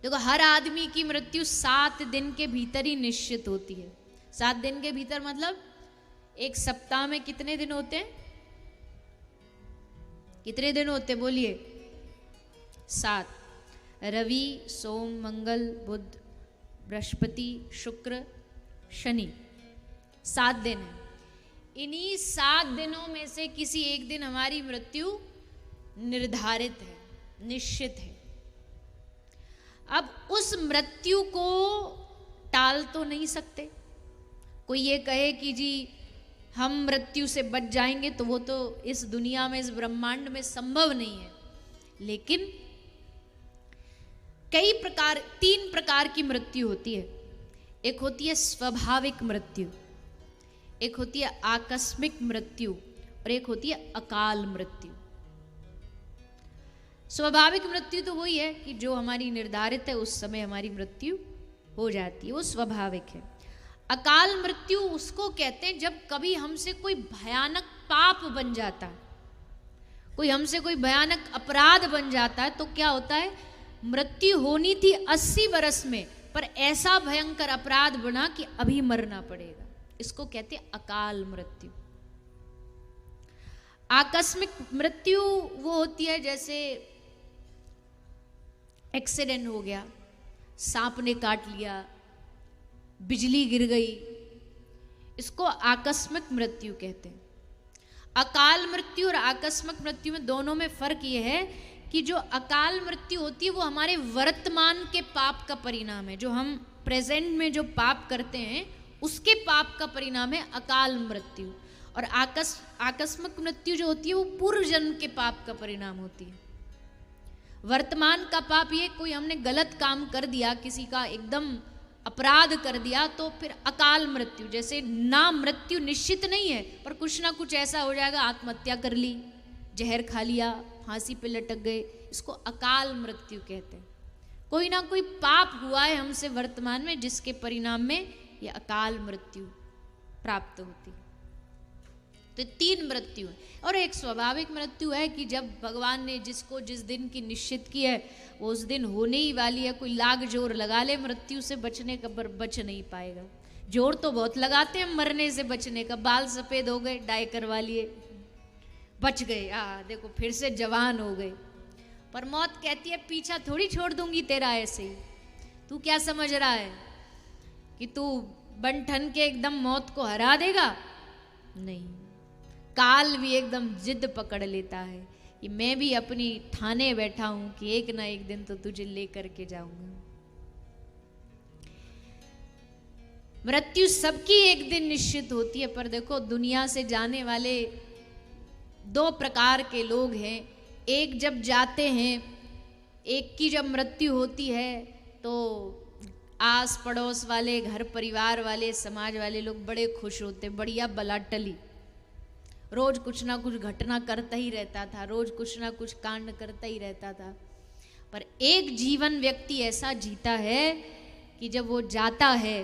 देखो, हर आदमी की मृत्यु 7 दिन के भीतर ही निश्चित होती है। 7 दिन के भीतर मतलब एक सप्ताह में कितने दिन होते हैं? कितने दिन होते बोलिए? 7। रवि, सोम, मंगल, बुध, बृहस्पति, शुक्र, शनि, 7 दिन है। इन्हीं 7 दिनों में से किसी एक दिन हमारी मृत्यु निर्धारित है, निश्चित है। अब उस मृत्यु को टाल तो नहीं सकते। कोई ये कहे कि जी हम मृत्यु से बच जाएंगे, तो वो तो इस दुनिया में, इस ब्रह्मांड में संभव नहीं है। लेकिन कई प्रकार, 3 प्रकार की मृत्यु होती है। एक होती है स्वाभाविक मृत्यु, एक होती है आकस्मिक मृत्यु, और एक होती है अकाल मृत्यु। स्वाभाविक मृत्यु तो वही है कि जो हमारी निर्धारित है, उस समय हमारी मृत्यु हो जाती है, वो स्वाभाविक है। अकाल मृत्यु उसको कहते हैं जब कभी हमसे कोई भयानक पाप बन जाता है, कोई हमसे कोई भयानक अपराध बन जाता है, तो क्या होता है, मृत्यु होनी थी 80 बरस में, पर ऐसा भयंकर अपराध बना कि अभी मरना पड़ेगा। इसको कहते हैं अकाल मृत्यु। आकस्मिक मृत्यु वो होती है जैसे एक्सीडेंट हो गया, सांप ने काट लिया, बिजली गिर गई, इसको आकस्मिक मृत्यु कहते हैं। अकाल मृत्यु और आकस्मिक मृत्यु में, दोनों में फर्क यह है कि जो अकाल मृत्यु होती है वो हमारे वर्तमान के पाप का परिणाम है। जो हम प्रेजेंट में जो पाप करते हैं उसके पाप का परिणाम है अकाल मृत्यु। और आकस्मिक मृत्यु जो होती है वो पूर्व जन्म के पाप का परिणाम होती है। वर्तमान का पाप ये, कोई हमने गलत काम कर दिया, किसी का एकदम अपराध कर दिया, तो फिर अकाल मृत्यु, जैसे ना मृत्यु निश्चित नहीं है पर कुछ ना कुछ ऐसा हो जाएगा, आत्महत्या कर ली, जहर खा लिया, फांसी पे लटक गए, इसको अकाल मृत्यु कहते हैं। कोई ना कोई पाप हुआ है हमसे वर्तमान में, जिसके परिणाम में ये अकाल मृत्यु प्राप्त होती है। तो 3 मृत्यु है। और एक स्वाभाविक मृत्यु है कि जब भगवान ने जिसको जिस दिन की निश्चित की है वो उस दिन होने ही वाली है। कोई लाग जोर लगा ले मृत्यु से बचने का, पर बच नहीं पाएगा। जोर तो बहुत लगाते हैं मरने से बचने का, बाल सफेद हो गए, डाई करवा लिए, बच गए, देखो फिर से जवान हो गए। पर मौत कहती है पीछा थोड़ी छोड़ दूंगी तेरा ऐसे ही। तू क्या समझ रहा है कि तू बन ठन के एकदम मौत को हरा देगा? नहीं, काल भी एकदम जिद पकड़ लेता है कि मैं भी अपनी ठाने बैठा हूं कि एक ना एक दिन तो तुझे लेकर के जाऊंगा। मृत्यु सबकी एक दिन निश्चित होती है, पर देखो दुनिया से जाने वाले 2 प्रकार के लोग हैं। एक जब जाते हैं, एक की जब मृत्यु होती है तो आस पड़ोस वाले, घर परिवार वाले, समाज वाले लोग बड़े खुश होते, बढ़िया बला टली। रोज कुछ ना कुछ घटना करता ही रहता था, रोज कुछ ना कुछ कांड करता ही रहता था। पर एक जीवन व्यक्ति ऐसा जीता है कि जब वो जाता है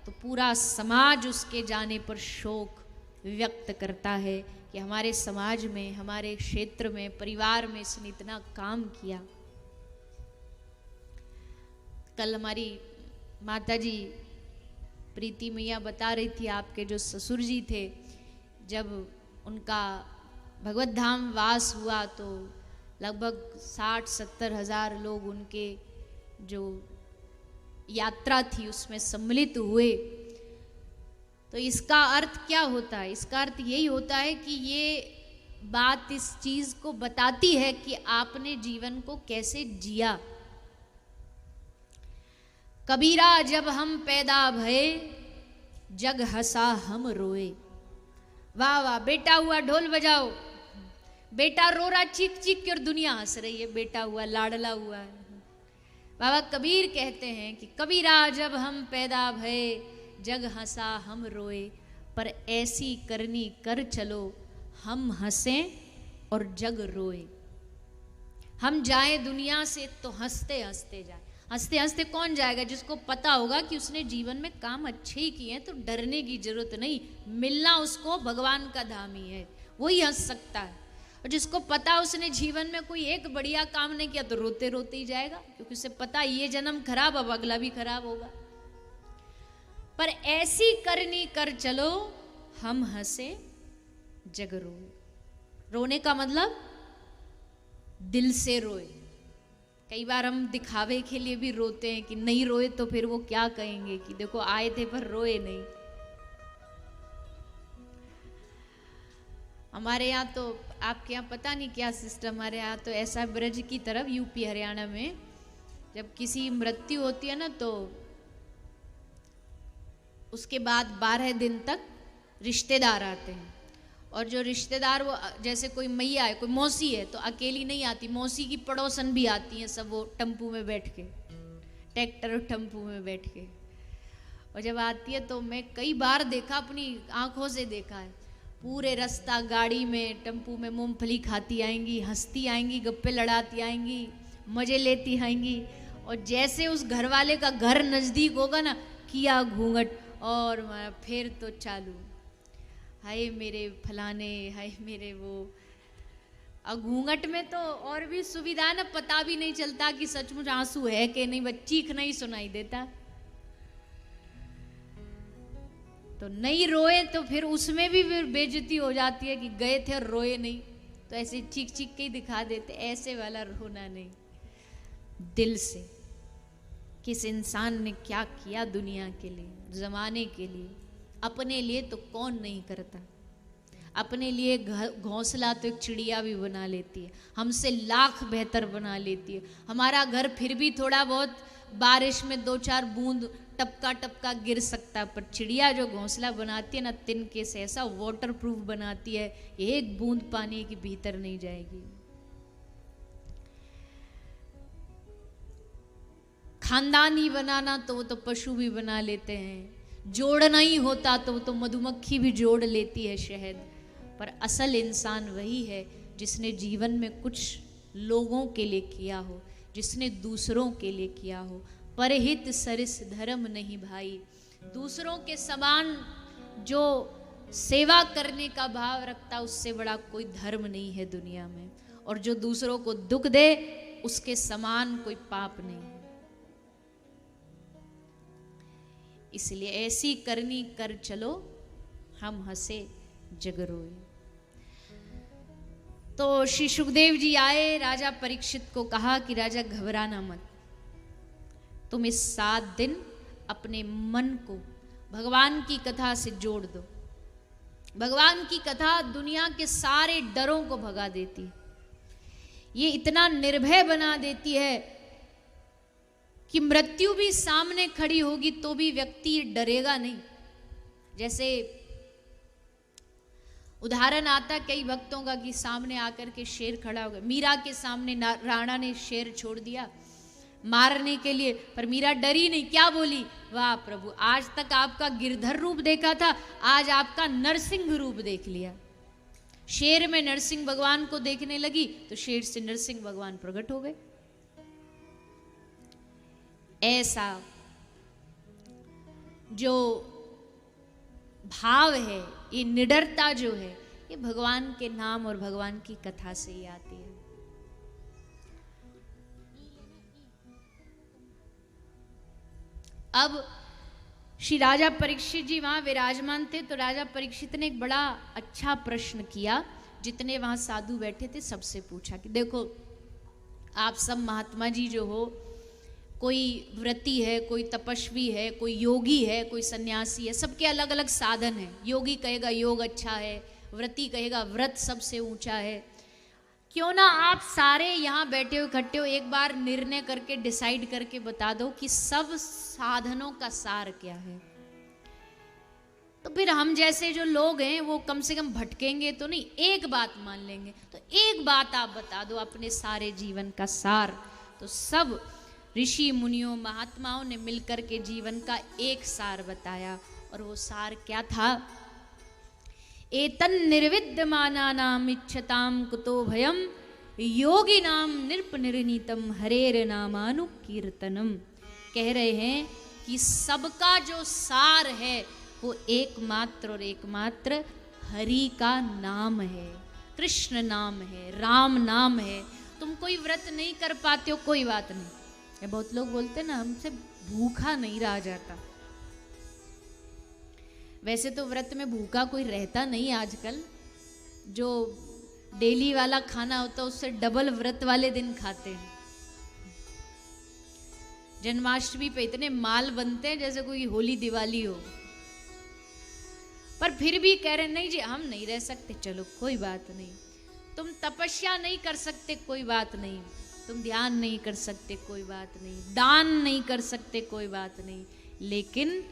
तो पूरा समाज उसके जाने पर शोक व्यक्त करता है कि हमारे समाज में, हमारे क्षेत्र में, परिवार में इसने इतना काम किया। कल हमारी माता जी प्रीति मैया बता रही थी, आपके जो ससुर जी थे, जब उनका भगवत धाम वास हुआ तो लगभग 60-70 हजार लोग उनके जो यात्रा थी उसमें सम्मिलित हुए। तो इसका अर्थ क्या होता है? इसका अर्थ यही होता है कि ये बात इस चीज को बताती है कि आपने जीवन को कैसे जिया। कबीरा जब हम पैदा भये, जग हंसा हम रोए। वाह वाह, बेटा हुआ ढोल बजाओ, बेटा रो रहा चीख चीख के और दुनिया हंस रही है, बेटा हुआ, लाडला हुआ है। बाबा कबीर कहते हैं कि कबीरा जब हम पैदा भये, जग हंसा हम रोए, पर ऐसी करनी कर चलो, हम हंसें और जग रोए। हम जाए दुनिया से तो हंसते हंसते जाए। हंसते हंसते कौन जाएगा? जिसको पता होगा कि उसने जीवन में काम अच्छे ही किए हैं, तो डरने की जरूरत नहीं, मिलना उसको भगवान का धाम ही है, वही हंस सकता है। और जिसको पता उसने जीवन में कोई एक बढ़िया काम नहीं किया तो रोते रोते ही जाएगा, क्योंकि उसे पता ये जन्म खराब, अब अगला भी खराब होगा। पर ऐसी करनी कर चलो हम हंसे जग रोए। रोने का मतलब दिल से रोए। कई बार हम दिखावे के लिए भी रोते हैं कि नहीं रोए तो फिर वो क्या कहेंगे कि देखो आए थे पर रोए नहीं। हमारे यहाँ तो, आपके यहाँ पता नहीं क्या सिस्टम, हमारे यहाँ तो ऐसा, ब्रज की तरफ यूपी हरियाणा में जब किसी मृत्यु होती है ना तो उसके बाद 12 दिन तक रिश्तेदार आते हैं। और जो रिश्तेदार, वो जैसे कोई मैया है, कोई मौसी है, तो अकेली नहीं आती, मौसी की पड़ोसन भी आती हैं सब, वो टम्पू में बैठ के, ट्रैक्टर और टम्पू में बैठ के। और जब आती है तो मैं कई बार देखा, अपनी आंखों से देखा है, पूरे रास्ता गाड़ी में टम्पू में मूंगफली खाती आएंगी, हंसती आएंगी, गप्पे लड़ाती आएंगी, मजे लेती आएंगी। और जैसे उस घर वाले का घर नज़दीक होगा ना, किया घूंघट और फिर तो चालू, हाय मेरे फलाने, हाय मेरे वो। अब घूंघट में तो और भी सुविधा है ना, पता भी नहीं चलता कि सचमुच आंसू है कि नहीं, बस चीखना ही सुनाई देता। तो नहीं रोए तो फिर उसमें भी फिर बेइज्जती हो जाती है कि गए थे और रोए नहीं, तो ऐसे चीख चीख के ही दिखा देते। ऐसे वाला रोना नहीं, दिल से किस इंसान ने क्या किया दुनिया के लिए, जमाने के लिए, अपने लिए तो कौन नहीं करता। अपने लिए घोंसला तो एक चिड़िया भी बना लेती है, हमसे लाख बेहतर बना लेती है। हमारा घर फिर भी थोड़ा बहुत बारिश में 2-4 बूंद टपका टपका गिर सकता, पर चिड़िया जो घोंसला बनाती है ना, तिनके से ऐसा वाटर प्रूफ बनाती है, एक बूंद पानी के भीतर नहीं जाएगी। खानदानी बनाना तो वो तो पशु भी बना लेते हैं, जोड़ना ही होता तो वो तो मधुमक्खी भी जोड़ लेती है शहद। पर असल इंसान वही है जिसने जीवन में कुछ लोगों के लिए किया हो, जिसने दूसरों के लिए किया हो। परहित सरिस धर्म नहीं भाई, दूसरों के समान जो सेवा करने का भाव रखता, उससे बड़ा कोई धर्म नहीं है दुनिया में। और जो दूसरों को दुख दे, उसके समान कोई पाप नहीं है। इसलिए ऐसी करनी कर चलो हम हंसे जग रोए। तो श्री सुखदेव जी आए, राजा परीक्षित को कहा कि राजा घबराना मत, तुम इस 7 दिन अपने मन को भगवान की कथा से जोड़ दो। भगवान की कथा दुनिया के सारे डरों को भगा देती है। ये इतना निर्भय बना देती है कि मृत्यु भी सामने खड़ी होगी तो भी व्यक्ति डरेगा नहीं। जैसे उदाहरण आता कई भक्तों का कि सामने आकर के शेर खड़ा हो गया, मीरा के सामने राणा ने शेर छोड़ दिया मारने के लिए, पर मीरा डरी नहीं। क्या बोली? वाह प्रभु, आज तक आपका गिरधर रूप देखा था, आज आपका नरसिंह रूप देख लिया। शेर में नरसिंह भगवान को देखने लगी तो शेर से नरसिंह भगवान प्रकट हो गए। ऐसा जो भाव है, ये निडरता जो है, ये भगवान के नाम और भगवान की कथा से ही आती है। अब श्री राजा परीक्षित जी वहां विराजमान थे, तो राजा परीक्षित ने एक बड़ा अच्छा प्रश्न किया। जितने वहां साधु बैठे थे सबसे पूछा कि देखो आप सब महात्मा जी जो हो, कोई व्रती है, कोई तपस्वी है, कोई योगी है, कोई सन्यासी है, सबके अलग अलग साधन है। योगी कहेगा योग अच्छा है, व्रती कहेगा व्रत सबसे ऊंचा है। क्यों ना आप सारे यहाँ बैठे हो, इकट्ठे हो, एक बार निर्णय करके डिसाइड करके बता दो कि सब साधनों का सार क्या है। तो फिर हम जैसे जो लोग हैं वो कम से कम भटकेंगे तो नहीं, एक बात मान लेंगे। तो एक बात आप बता दो अपने सारे जीवन का सार। तो सब ऋषि मुनियों महात्माओं ने मिलकर के जीवन का एक सार बताया, और वो सार क्या था? एतन निर्विद्यमानानाम इच्छताम कुतो भयम योगिनाम निर्पनिर्णीतम हरेर नामानुकीर्तनम। कह रहे हैं कि सबका जो सार है वो एकमात्र और एकमात्र हरि का नाम है। कृष्ण नाम है, राम नाम है। तुम कोई व्रत नहीं कर पाते हो, कोई बात नहीं। ये बहुत लोग बोलते ना हमसे भूखा नहीं रहा जाता। वैसे तो व्रत में भूखा कोई रहता नहीं आजकल, जो डेली वाला खाना होता है उससे डबल व्रत वाले दिन खाते हैं। जन्माष्टमी पे इतने माल बनते हैं जैसे कोई होली दिवाली हो, पर फिर भी कह रहे नहीं जी हम नहीं रह सकते, चलो कोई बात नहीं। तुम तपस्या नहीं कर सकते, कोई बात नहीं। तुम ध्यान नहीं कर सकते, कोई बात नहीं। दान नहीं कर सकते, कोई बात नहीं। लेकिन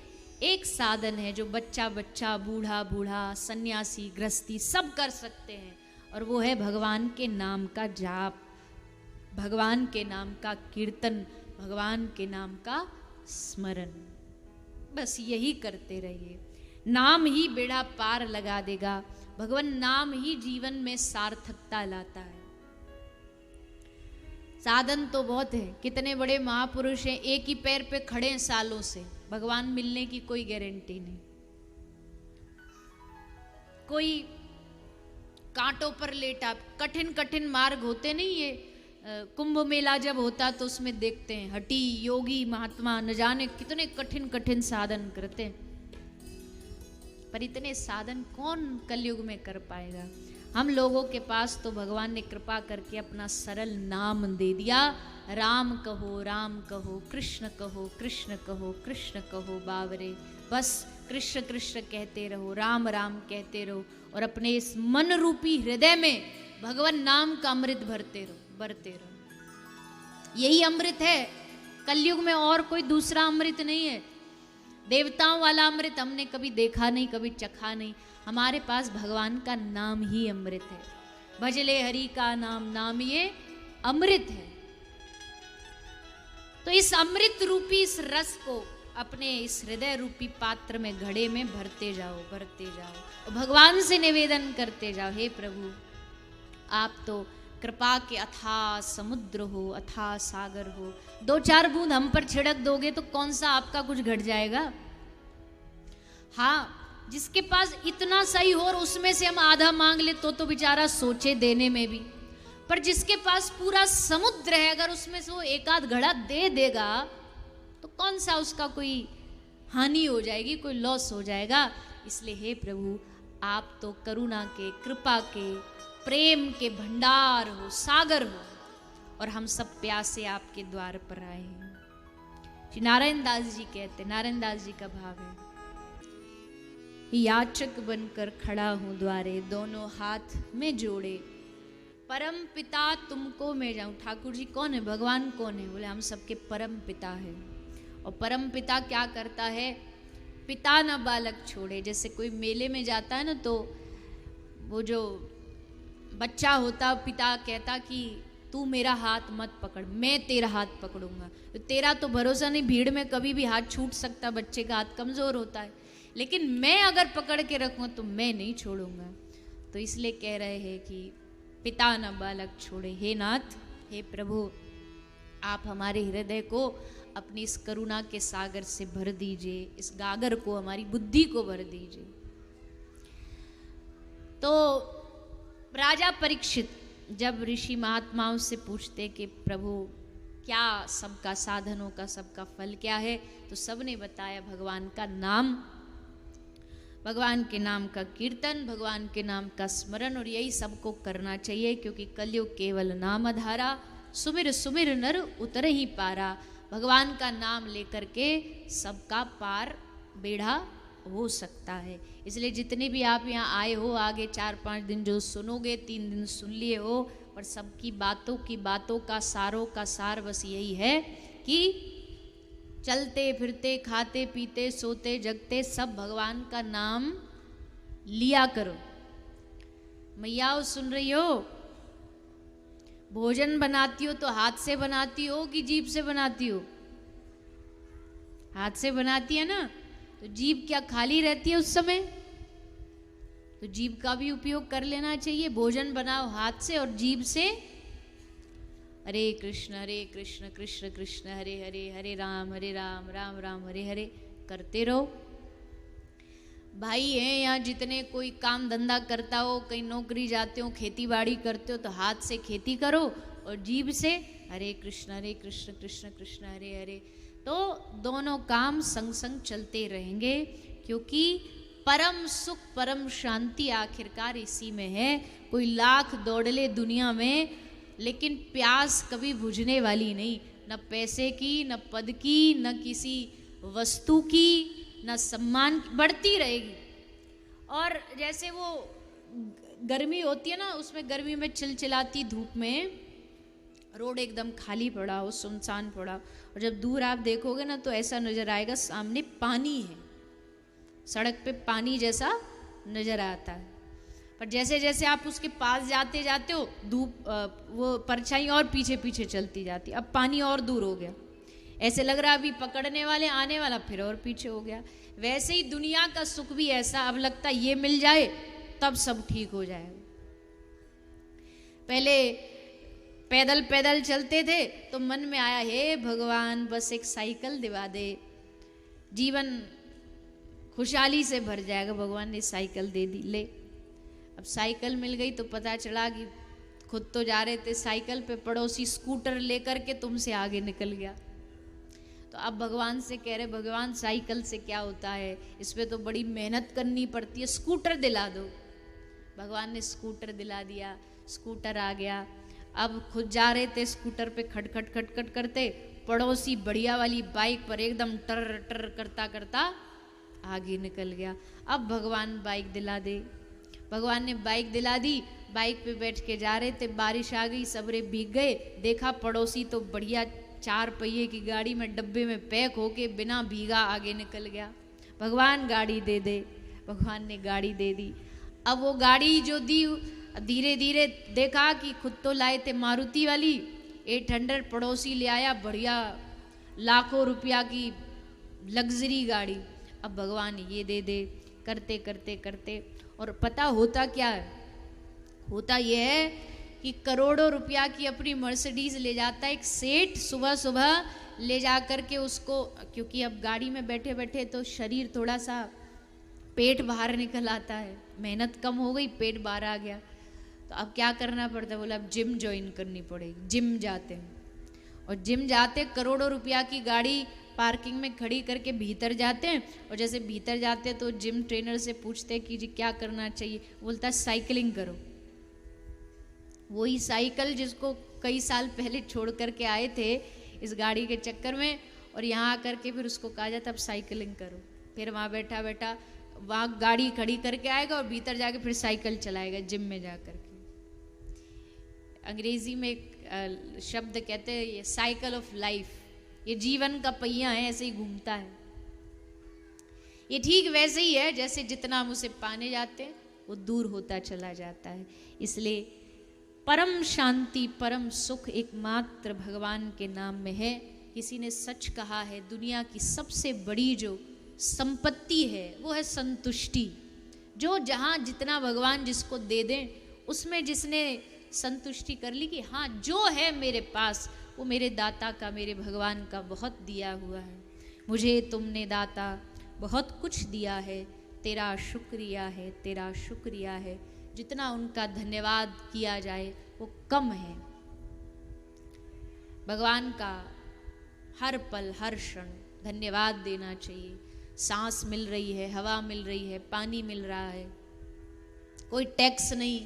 एक साधन है जो बच्चा बच्चा, बूढ़ा बूढ़ा, सन्यासी, गृहस्थी सब कर सकते हैं, और वो है भगवान के नाम का जाप, भगवान के नाम का कीर्तन, भगवान के नाम का स्मरण। बस यही करते रहिए, नाम ही बेड़ा पार लगा देगा। भगवान नाम ही जीवन में सार्थकता लाता है। साधन तो बहुत है, कितने बड़े महापुरुष हैं, एक ही पैर पे खड़े हैं सालों से, भगवान मिलने की कोई गारंटी नहीं। कोई कांटों पर लेटा, कठिन कठिन मार्ग होते नहीं, ये कुंभ मेला जब होता तो उसमें देखते हैं हठी योगी महात्मा न जाने कितने कठिन कठिन साधन करते हैं, पर इतने साधन कौन कलयुग में कर पाएगा। हम लोगों के पास तो भगवान ने कृपा करके अपना सरल नाम दे दिया। राम कहो, कृष्ण कहो, कृष्ण कहो, कृष्ण कहो बावरे। बस कृष्ण कृष्ण कहते रहो, राम राम कहते रहो, और अपने इस मन रूपी हृदय में भगवान नाम का अमृत भरते रहो। यही अमृत है कलयुग में, और कोई दूसरा अमृत नहीं है। देवताओं वाला अमृत हमने कभी देखा नहीं, कभी चखा नहीं। हमारे पास भगवान का नाम ही अमृत है। भजले हरि का नाम, नाम ये अमृत है। तो इस अमृत रूपी इस रस को अपने इस हृदय रूपी पात्र में, घड़े में भरते जाओ, भरते जाओ, और भगवान से निवेदन करते जाओ, हे प्रभु आप तो कृपा के अथाह समुद्र हो, अथाह सागर हो। 2-4 बूंद हम पर छिड़क दोगे तो कौन सा आपका कुछ घट जाएगा। हाँ, जिसके पास इतना सही हो और उसमें से हम आधा मांग ले तो बेचारा सोचे देने में भी, पर जिसके पास पूरा समुद्र है, अगर उसमें से वो एक आध घड़ा दे देगा तो कौन सा उसका कोई हानि हो जाएगी, कोई लॉस हो जाएगा। इसलिए हे प्रभु आप तो करुणा के, कृपा के, प्रेम के भंडार हो, सागर हो, और हम सब प्यासे आपके द्वार पर आए हैं। श्री नारायण दास जी कहते, नारायण दास जी का भाव है, याचक बनकर खड़ा हूं द्वारे, दोनों हाथ में जोड़े, परम पिता तुमको मैं जाऊं। ठाकुर जी कौन है, भगवान कौन है? बोले हम सबके परम पिता है। और परम पिता क्या करता है, पिता न बालक छोड़े। जैसे कोई मेले में जाता है ना, तो वो जो बच्चा होता, पिता कहता कि तू मेरा हाथ मत पकड़, मैं तेरा हाथ पकड़ूंगा। तो तेरा तो भरोसा नहीं, भीड़ में कभी भी हाथ छूट सकता, बच्चे का हाथ कमजोर होता है, लेकिन मैं अगर पकड़ के रखूंगा तो मैं नहीं छोड़ूंगा। तो इसलिए कह रहे हैं कि पिता न बालक छोड़े। हे नाथ, हे प्रभु आप हमारे हृदय को अपनी इस करुणा के सागर से भर दीजिए, इस गागर को, हमारी बुद्धि को भर दीजिए। तो राजा परीक्षित जब ऋषि महात्माओं से पूछते कि प्रभु क्या सबका साधनों का सबका फल क्या है, तो सबने बताया भगवान का नाम, भगवान के नाम का कीर्तन, भगवान के नाम का स्मरण, और यही सबको करना चाहिए, क्योंकि कलयुग केवल नाम आधारा, सुमिर सुमिर नर उतर ही पारा। भगवान का नाम लेकर के सबका पार बेड़ा हो सकता है। इसलिए जितने भी आप यहाँ आए हो, आगे 4-5 दिन जो सुनोगे, 3 दिन सुन लिए हो, और सबकी बातों की बातों का सारों का सार बस यही है कि चलते फिरते, खाते पीते, सोते जगते सब भगवान का नाम लिया करो। मैयाओ सुन रही हो, भोजन बनाती हो तो हाथ से बनाती हो कि जीभ से बनाती हो? हाथ से बनाती है ना, तो जीभ क्या खाली रहती है उस समय? तो जीभ का भी उपयोग कर लेना चाहिए। भोजन बनाओ हाथ से और जीभ से हरे कृष्ण कृष्ण कृष्ण हरे हरे, हरे राम राम राम हरे हरे करते रहो। भाई हैं यहाँ जितने, कोई काम धंधा करता हो, कहीं नौकरी जाते हो, खेती बाड़ी करते हो, तो हाथ से खेती करो और जीभ से हरे कृष्ण कृष्ण कृष्ण हरे हरे, तो दोनों काम संग संग चलते रहेंगे, क्योंकि परम सुख परम शांति आखिरकार इसी में है। कोई लाख दौड़ ले दुनिया में, लेकिन प्यास कभी बुझने वाली नहीं, न पैसे की, न पद की, न किसी वस्तु की, न सम्मान की, बढ़ती रहेगी। और जैसे वो गर्मी होती है ना, उसमें गर्मी में चिलचिलाती धूप में रोड एकदम खाली पड़ा हो, सुनसान पड़ा, और जब दूर आप देखोगे ना तो ऐसा नजर आएगा सामने पानी है, सड़क पे पानी जैसा नजर आता है। पर जैसे जैसे आप उसके पास जाते जाते हो, धूप वो परछाई और पीछे पीछे चलती जाती, अब पानी और दूर हो गया, ऐसे लग रहा अभी पकड़ने वाले आने वाला, फिर और पीछे हो गया। वैसे ही दुनिया का सुख भी ऐसा, अब लगता ये मिल जाए तब सब ठीक हो जाएगा। पहले पैदल पैदल चलते थे तो मन में आया, हे भगवान बस एक साइकिल दिवा दे, जीवन खुशहाली से भर जाएगा। भगवान ने साइकिल दे दी, ले अब साइकिल मिल गई तो पता चला कि खुद तो जा रहे थे साइकिल पे, पड़ोसी स्कूटर लेकर के तुमसे आगे निकल गया। तो अब भगवान से कह रहे, भगवान साइकिल से क्या होता है, इस पे तो बड़ी मेहनत करनी पड़ती है, स्कूटर दिला दो। भगवान ने स्कूटर दिला दिया, स्कूटर आ गया। अब खुद जा रहे थे स्कूटर पे, खटखट खटखट करते, पड़ोसी बढ़िया वाली बाइक पर एकदम टर टर करता करता आगे निकल गया। अब भगवान बाइक दिला दे। भगवान ने बाइक दिला दी, बाइक पे बैठ के जा रहे थे, बारिश आ गई, सबरे भीग गए, देखा पड़ोसी तो बढ़िया 4 पहिए की गाड़ी में डब्बे में पैक होके बिना भीगा आगे निकल गया। भगवान गाड़ी दे दे। भगवान ने गाड़ी दे दी। अब वो गाड़ी जो दी, धीरे धीरे देखा कि खुद तो लाए थे मारुति वाली 800, पड़ोसी ले आया बढ़िया लाखों रुपया की लग्जरी गाड़ी। अब भगवान ये दे दे, करते करते करते, और पता होता क्या है, होता यह है कि करोड़ों रुपया की अपनी मर्सिडीज ले जाता है एक सेठ, सुबह सुबह ले जा कर के उसको, क्योंकि अब गाड़ी में बैठे बैठे तो शरीर थोड़ा सा, पेट बाहर निकल आता है, मेहनत कम हो गई, पेट बाहर आ गया, तो अब क्या करना पड़ता है, बोला अब जिम ज्वाइन करनी पड़ेगी। जिम जाते हैं, और जिम जाते करोड़ों रुपया की गाड़ी पार्किंग में खड़ी करके भीतर जाते हैं, और जैसे भीतर जाते तो जिम ट्रेनर से पूछते हैं कि जी क्या करना चाहिए, बोलता है साइकिलिंग करो। वही साइकिल जिसको कई साल पहले छोड़ करके आए थे इस गाड़ी के चक्कर में, और यहाँ आकर के फिर उसको कहा जाता अब साइकिलिंग करो। फिर वहाँ बैठा बैठा वहाँ गाड़ी खड़ी करके आएगा और भीतर जाके फिर साइकिल चलाएगा जिम में जा कर के। अंग्रेजी में एक शब्द कहते हैं ये साइकिल ऑफ लाइफ, ये जीवन का पहिया है, ऐसे ही घूमता है। ये ठीक वैसे ही है जैसे जितना हम उसे पाने जाते हैं वो दूर होता चला जाता है। इसलिए परम शांति परम सुख एकमात्र भगवान के नाम में है। किसी ने सच कहा है, दुनिया की सबसे बड़ी जो संपत्ति है वो है संतुष्टि। जो जहाँ जितना भगवान जिसको दे दें उसमें जिसने संतुष्टि कर ली कि हाँ जो है मेरे पास वो मेरे दाता का, मेरे भगवान का बहुत दिया हुआ है, मुझे तुमने दाता बहुत कुछ दिया है, तेरा शुक्रिया है, तेरा शुक्रिया है। जितना उनका धन्यवाद किया जाए वो कम है। भगवान का हर पल हर क्षण धन्यवाद देना चाहिए। सांस मिल रही है, हवा मिल रही है, पानी मिल रहा है, कोई टैक्स नहीं,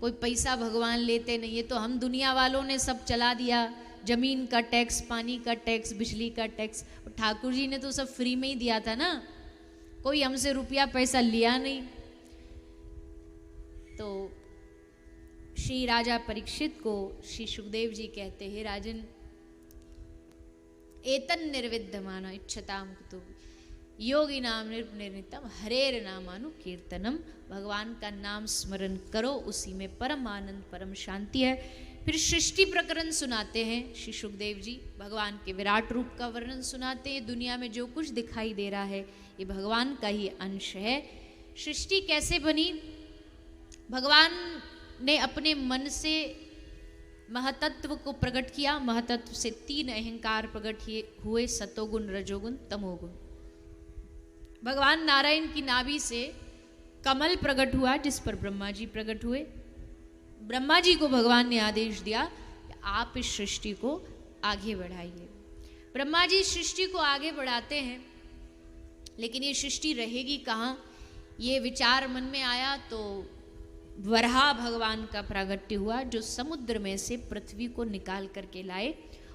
कोई पैसा भगवान लेते नहीं। ये तो हम दुनिया वालों ने सब चला दिया, जमीन का टैक्स, पानी का टैक्स, बिजली का टैक्स। ठाकुर जी ने तो सब फ्री में ही दिया था ना, कोई हमसे रुपया पैसा लिया नहीं। तो श्री राजा परीक्षित को श्री सुखदेव जी कहते हैं, राजन एतन निर्विद्यमान इच्छताम कुतु योगी नाम निर्नितम हरेर नामानु कीर्तनम। भगवान का नाम स्मरण करो, उसी में परम आनंद परम शांति है। फिर सृष्टि प्रकरण सुनाते हैं श्री सुखदेव जी, भगवान के विराट रूप का वर्णन सुनाते हैं। दुनिया में जो कुछ दिखाई दे रहा है ये भगवान का ही अंश है। सृष्टि कैसे बनी? भगवान ने अपने मन से महतत्व को प्रकट किया। महतत्व से 3 अहंकार प्रकट हुए, सतोगुण, रजोगुण, तमोगुण। भगवान नारायण की नाभि से कमल प्रकट हुआ जिस पर ब्रह्मा जी प्रकट हुए। ब्रह्मा जी को भगवान ने आदेश दिया कि आप इस सृष्टि को आगे बढ़ाइए। ब्रह्मा जी सृष्टि को आगे बढ़ाते हैं, लेकिन ये सृष्टि रहेगी कहाँ, ये विचार मन में आया तो वराह भगवान का प्रागट्य हुआ, जो समुद्र में से पृथ्वी को निकाल करके लाए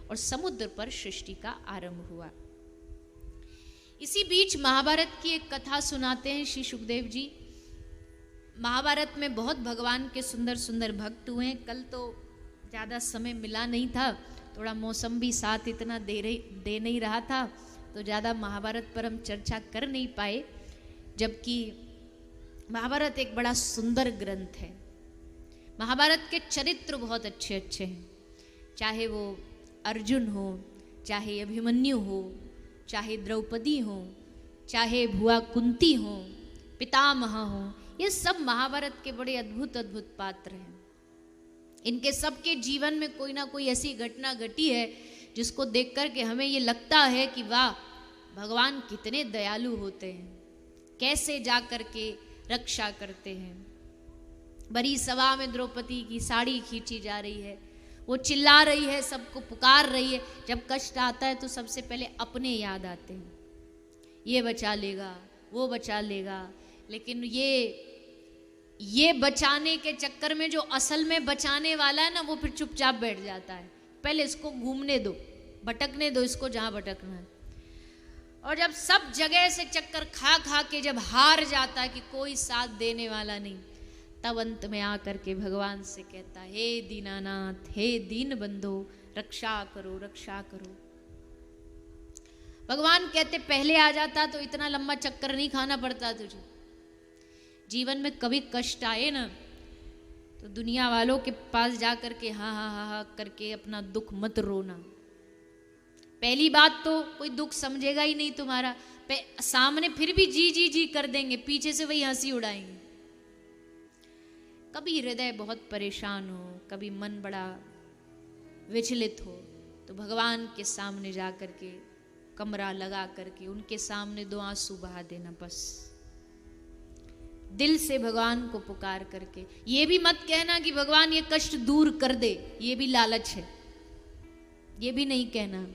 और समुद्र पर सृष्टि का आरंभ हुआ। इसी बीच महाभारत की एक कथा सुनाते हैं श्री सुखदेव जी। महाभारत में बहुत भगवान के सुंदर सुंदर भक्त हुए हैं। कल तो ज़्यादा समय मिला नहीं था, थोड़ा मौसम भी साथ इतना दे नहीं रहा था, तो ज़्यादा महाभारत पर हम चर्चा कर नहीं पाए, जबकि महाभारत एक बड़ा सुंदर ग्रंथ है। महाभारत के चरित्र बहुत अच्छे अच्छे हैं, चाहे वो अर्जुन हो, चाहे अभिमन्यु हो, चाहे द्रौपदी हो, चाहे भुआ कुंती हो, पितामह हो, ये सब महाभारत के बड़े अद्भुत अद्भुत पात्र हैं। इनके सबके जीवन में कोई ना कोई ऐसी घटना घटी है जिसको देख कर के हमें ये लगता है कि वाह, भगवान कितने दयालु होते हैं, कैसे जा कर के रक्षा करते हैं। बड़ी सभा में द्रौपदी की साड़ी खींची जा रही है, वो चिल्ला रही है, सबको पुकार रही है। जब कष्ट आता है तो सबसे पहले अपने याद आते हैं, ये बचा लेगा, वो बचा लेगा, लेकिन ये बचाने के चक्कर में जो असल में बचाने वाला है ना, वो फिर चुपचाप बैठ जाता है। पहले इसको घूमने दो, भटकने दो इसको जहां भटकना है। और जब सब जगह से चक्कर खा खा के जब हार जाता है कि कोई साथ देने वाला नहीं, तब अंत में आकर के भगवान से कहता, हे दीनानाथ, हे दीन बंधो, रक्षा करो, रक्षा करो। भगवान कहते पहले आ जाता तो इतना लंबा चक्कर नहीं खाना पड़ता तुझे। जीवन में कभी कष्ट आए ना, तो दुनिया वालों के पास जा करके हा हा हा हा करके अपना दुख मत रोना। पहली बात तो कोई दुख समझेगा ही नहीं तुम्हारा, सामने फिर भी जी जी जी कर देंगे, पीछे से वही हंसी उड़ाएंगे। कभी हृदय बहुत परेशान हो, कभी मन बड़ा विचलित हो, तो भगवान के सामने जा करके कमरा लगा करके उनके सामने 2 आंसू बहा देना, बस दिल से भगवान को पुकार करके। ये भी मत कहना कि भगवान ये कष्ट दूर कर दे, ये भी लालच है, ये भी नहीं कहना।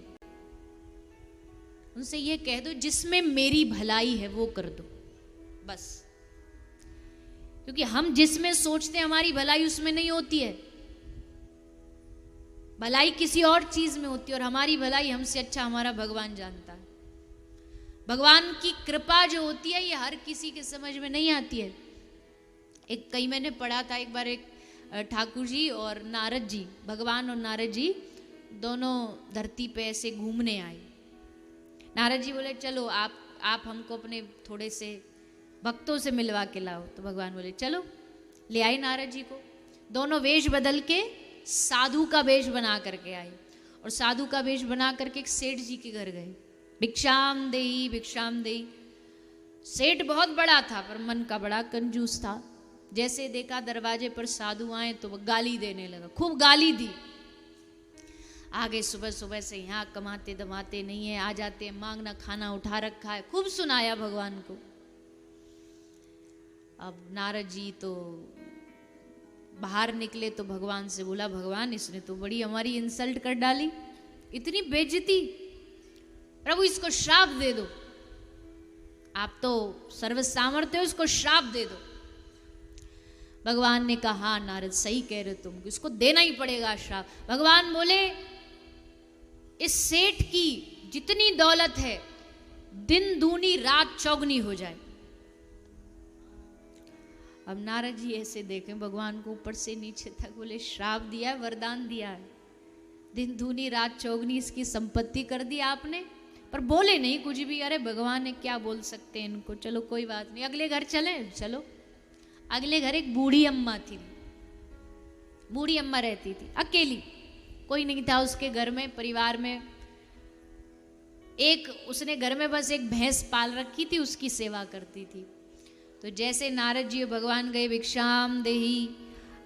उनसे ये कह दो जिसमें मेरी भलाई है वो कर दो, बस। क्योंकि हम जिसमें सोचते हैं हमारी भलाई उसमें नहीं होती है, भलाई किसी और चीज में होती है, और हमारी भलाई हमसे अच्छा हमारा भगवान जानता है। भगवान की कृपा जो होती है ये हर किसी के समझ में नहीं आती है। एक कहीं मैंने पढ़ा था एक बार, एक ठाकुर जी और नारद जी, भगवान और नारद जी दोनों धरती पे ऐसे घूमने आए। नारद जी बोले चलो आप हमको अपने थोड़े से भक्तों से मिलवा के लाओ। तो भगवान बोले चलो, ले आए नारद जी को। दोनों वेश बदल के साधु का वेश बना करके आए, और साधु का वेश बना करके एक सेठ जी के घर गए। भिक्षाम देही भिक्षाम देही। सेठ बहुत बड़ा था पर मन का बड़ा कंजूस था। जैसे देखा दरवाजे पर साधु आए तो वो गाली देने लगा, खूब गाली दी। आगे सुबह सुबह से यहाँ कमाते दमाते नहीं है, आ जाते हैं मांगना, खाना उठा रखा है, खूब सुनाया भगवान को। अब नारद जी तो बाहर निकले तो भगवान से बोला, भगवान इसने तो बड़ी हमारी इंसल्ट कर डाली, इतनी बेइज्जती, प्रभु इसको श्राप दे दो, आप तो सर्व सामर्थ्य हो, इसको श्राप दे दो। भगवान ने कहा हाँ नारद सही कह रहे तुम, इसको देना ही पड़ेगा श्राप। भगवान बोले इस सेठ की जितनी दौलत है दिन दूनी रात चौगनी हो जाए। अब नारद जी ऐसे देखें भगवान को ऊपर से नीचे तक, बोले श्राप दिया है, वरदान दिया है, दिन दूनी रात चौगनी इसकी संपत्ति कर दी आपने, पर बोले नहीं कुछ भी। अरे भगवान ने क्या बोल सकते हैं इनको, चलो कोई बात नहीं, अगले घर चले। चलो अगले घर एक बूढ़ी अम्मा थी, बूढ़ी अम्मा रहती थी अकेली, कोई नहीं था उसके घर में, परिवार में। एक उसने घर में बस एक भैंस पाल रखी थी, उसकी सेवा करती थी। तो जैसे नारद जी भगवान गए, भिक्षाम देही,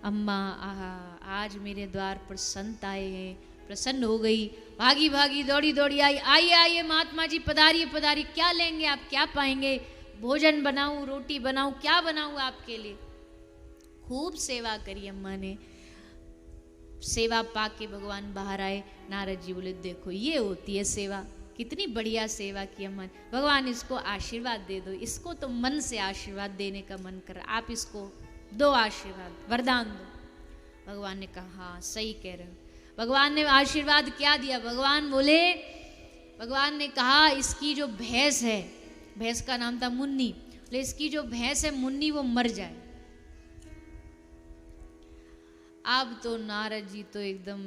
अम्मा आहा आज मेरे द्वार पर संत आए हैं, प्रसन्न हो गई, भागी भागी दौड़ी दौड़ी आई, आइए आइए महात्मा जी पधारिए पधारिए, क्या लेंगे आप, क्या पाएंगे। भोजन बनाऊं, रोटी बनाऊं, क्या बनाऊं आपके लिए। खूब सेवा करी अम्मा ने। सेवा पाके भगवान बाहर आए। नारद जी बोले देखो ये होती है सेवा, कितनी बढ़िया सेवा की अम्मा ने। भगवान इसको आशीर्वाद दे दो, इसको तो मन से आशीर्वाद देने का मन कर, आप इसको दो आशीर्वाद, वरदान दो। भगवान ने कहा हाँ सही कह रहे हो। भगवान ने आशीर्वाद क्या दिया, भगवान बोले, भगवान ने कहा इसकी जो भैंस है, भैंस का नाम था मुन्नी, बोले इसकी जो भैंस है मुन्नी वो मर जाए। अब तो नारद जी तो एकदम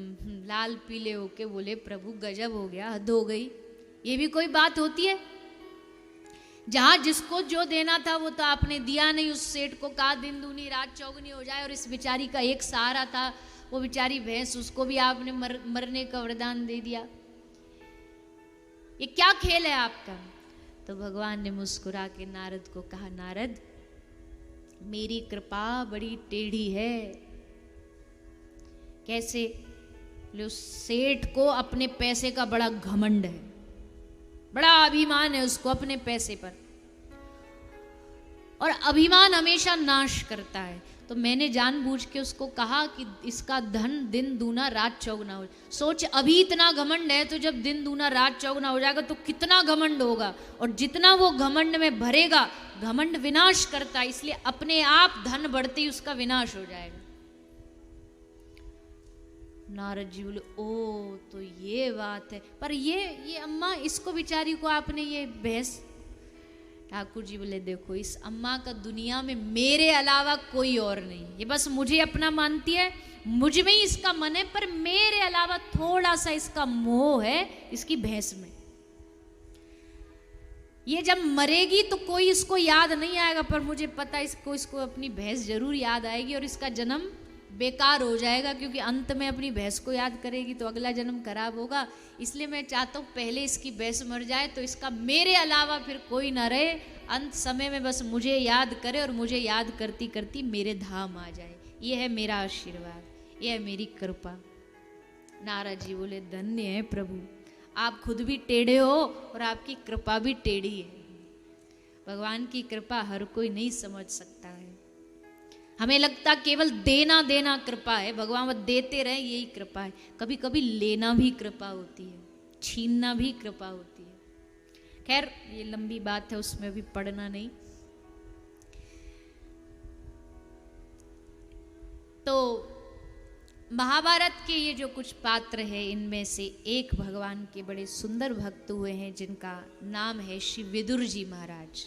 लाल पीले होके बोले प्रभु गजब हो गया, हद हो गई, ये भी कोई बात होती है। जहां जिसको जो देना था वो तो आपने दिया नहीं, उस सेठ को कहा दिन दूनी रात चौगुनी हो जाए, और इस बेचारी का एक सहारा था वो बेचारी भैंस, उसको भी आपने मरने का वरदान दे दिया। ये क्या खेल है आपका। तो भगवान ने मुस्कुरा के नारद को कहा नारद मेरी कृपा बड़ी टेढ़ी है। कैसे, उस सेठ को अपने पैसे का बड़ा घमंड है, बड़ा अभिमान है उसको अपने पैसे पर, और अभिमान हमेशा नाश करता है। तो मैंने जानबूझ के उसको कहा कि इसका धन दिन दूना रात चौगुना हो। सोच अभी इतना घमंड है तो जब दिन दूना रात चौगुना हो जाएगा तो कितना घमंड होगा, और जितना वो घमंड में भरेगा, घमंड विनाश करता है, इसलिए अपने आप धन बढ़ते ही उसका विनाश हो जाएगा। नारद जी बोले ओ तो ये बात है, पर ये अम्मा इसको बेचारी को आपने ये भैंस। ठाकुर जी बोले देखो इस अम्मा का दुनिया में मेरे अलावा कोई और नहीं, ये बस मुझे अपना मानती है, मुझ में ही इसका मन है, पर मेरे अलावा थोड़ा सा इसका मोह है इसकी भैंस में। ये जब मरेगी तो कोई इसको याद नहीं आएगा, पर मुझे पता है इसको अपनी भैंस जरूर याद आएगी, और इसका जन्म बेकार हो जाएगा, क्योंकि अंत में अपनी भैंस को याद करेगी तो अगला जन्म खराब होगा। इसलिए मैं चाहता हूँ पहले इसकी भैंस मर जाए तो इसका मेरे अलावा फिर कोई ना रहे, अंत समय में बस मुझे याद करे और मुझे याद करती करती मेरे धाम आ जाए। ये है मेरा आशीर्वाद, ये है मेरी कृपा। नारद जी बोले धन्य है प्रभु, आप खुद भी टेढ़े हो और आपकी कृपा भी टेढ़ी है। भगवान की कृपा हर कोई नहीं समझ सकता है। हमें लगता केवल देना देना कृपा है, भगवान वो देते रहे यही कृपा है। कभी कभी लेना भी कृपा होती है, छीनना भी कृपा होती है। खैर ये लंबी बात है, उसमें भी पढ़ना नहीं। तो महाभारत के ये जो कुछ पात्र हैं, इनमें से एक भगवान के बड़े सुंदर भक्त हुए हैं जिनका नाम है श्री विदुर जी महाराज।